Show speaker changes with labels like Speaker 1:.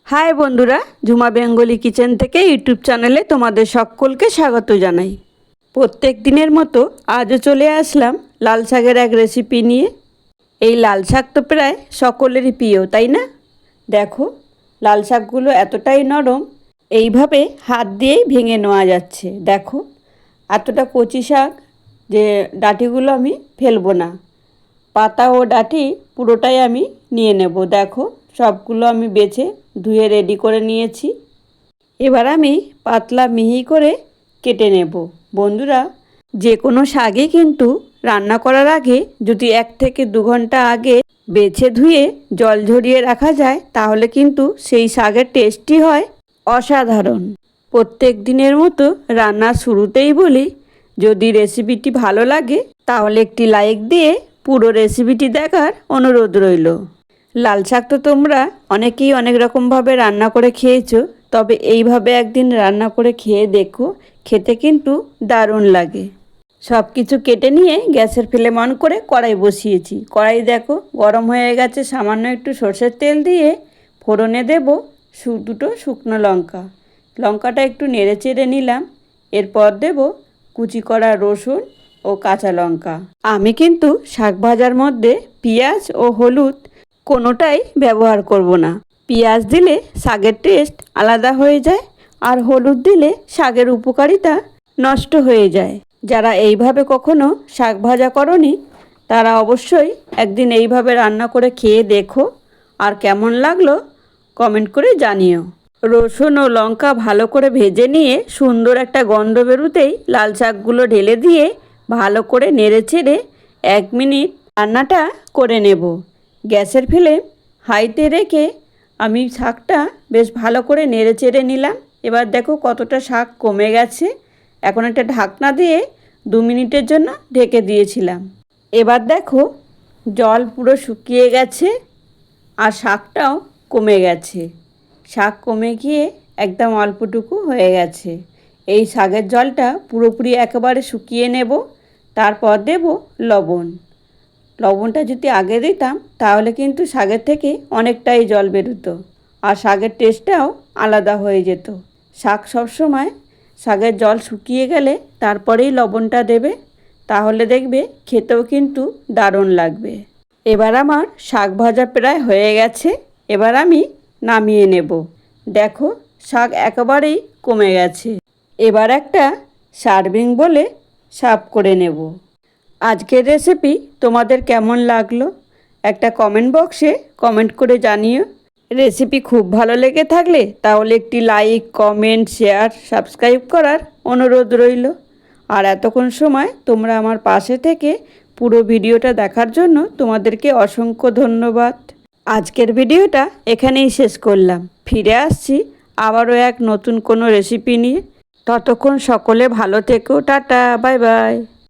Speaker 1: High বন্ধুরা, Jhuma Bengali kitchen থেকে YouTube চ্যানেলে তোমাদের সকলকে স্বাগত জানাই। প্রত্যেক দিনের মতো আজও চলে আসলাম লাল শাকের এক রেসিপি নিয়ে। এই লাল শাক তো প্রায় সকলেরই প্রিয়, তাই না? দেখো, লাল শাকগুলো এতটাই নরম, এইভাবে হাত দিয়েই ভেঙে নেওয়া যাচ্ছে। দেখো, এতটা কচি শাক যে ডাঁটিগুলো আমি ফেলবো না, পাতা ও ডাঁটি পুরোটাই আমি নিয়ে নেব। দেখো, সবগুলো আমি বেছে ধুয়ে রেডি করে নিয়েছি। এবার আমি পাতলা মিহি করে কেটে নেব। বন্ধুরা, যে কোনো শাকই কিন্তু রান্না করার আগে যদি 1 থেকে 2 ঘন্টা আগে বেছে ধুয়ে জল ঝরিয়ে রাখা যায়, তাহলে কিন্তু সেই শাকের টেস্টই হয় অসাধারণ। প্রত্যেক দিনের মতো রান্নার শুরুতেই বলি, যদি রেসিপিটি ভালো লাগে তাহলে একটি লাইক দিয়ে পুরো রেসিপিটি দেখার অনুরোধ রইল। লাল শাক তো তোমরা অনেকেই অনেক রকমভাবে রান্না করে খেয়েছো, তবে এইভাবে একদিন রান্না করে খেয়ে দেখো, খেতে কিন্তু দারুণ লাগে। সব কিছু কেটে নিয়ে গ্যাসের ফ্লেম অন করে কড়াই বসিয়েছি। কড়াই দেখো গরম হয়ে গেছে। সামান্য একটু সরষের তেল দিয়ে ফোড়নে দেব দুটো শুকনো লঙ্কা। লঙ্কাটা একটু নেড়ে চেড়ে নিলাম। এরপর দেব কুচি করা রসুন ও কাঁচা লঙ্কা। আমি কিন্তু শাক ভাজার মধ্যে পেঁয়াজ ও হলুদ কোনোটাই ব্যবহার করব না। পেঁয়াজ দিলে শাকের টেস্ট আলাদা হয়ে যায়, আর হলুদ দিলে শাকের উপকারিতা নষ্ট হয়ে যায়। যারা এইভাবে কখনো শাক ভাজা করনি, তারা অবশ্যই একদিন এইভাবে রান্না করে খেয়ে দেখো, আর কেমন লাগলো কমেন্ট করে জানিও। রসুন ও লঙ্কা ভালো করে ভেজে নিয়ে সুন্দর একটা গন্ধ বেরোতেই লাল শাকগুলো ঢেলে দিয়ে ভালো করে নেড়ে চেড়ে 1 মিনিট রান্নাটা করে নেব। গ্যাসের ফ্লেম হাইতে রেখে আমি শাকটা বেশ ভালো করে নেড়ে চেড়ে নিলাম। এবার দেখো কতটা শাক কমে গেছে। এখন একটা ঢাকনা দিয়ে 2 মিনিটের জন্য ঢেকে দিয়েছিলাম। এবার দেখো জল পুরো শুকিয়ে গেছে, আর শাকটাও কমে গেছে। শাক কমে গিয়ে একদম অল্পটুকু হয়ে গেছে। এই শাকের জলটা পুরোপুরি একেবারে শুকিয়ে নেব। তারপর দেব লবণ। লবণটা যদি আগে দিতাম তাহলে কিন্তু শাকের থেকে অনেকটাই জল বেরোতো, আর শাকের টেস্টটাও আলাদা হয়ে যেত। শাক সবসময় শাকের জল শুকিয়ে গেলে তারপরেই লবণটা দেবে, তাহলে দেখবে খেতেও কিন্তু দারুণ লাগবে। এবার আমার শাক ভাজা প্রায় হয়ে গেছে। এবার আমি নামিয়ে নেব। দেখো শাক একেবারেই কমে গেছে। এবার একটা সার্ভিং বলে সার্ভ করে নেব। আজকের রেসিপি তোমাদের কেমন লাগলো একটা কমেন্ট বক্সে কমেন্ট করে জানিও। রেসিপি খুব ভালো লেগে থাকলে তাহলে একটি লাইক, কমেন্ট, শেয়ার, সাবস্ক্রাইব করার অনুরোধ রইল। আর এতক্ষণ সময় তোমরা আমার পাশে থেকে পুরো ভিডিওটা দেখার জন্য তোমাদেরকে অসংখ্য ধন্যবাদ। আজকের ভিডিওটা এখানেই শেষ করলাম। ফিরে আসছি আবারও এক নতুন কোনো রেসিপি নিয়ে। ততক্ষণ সকলে ভালো থেকো। Tata, bye bye.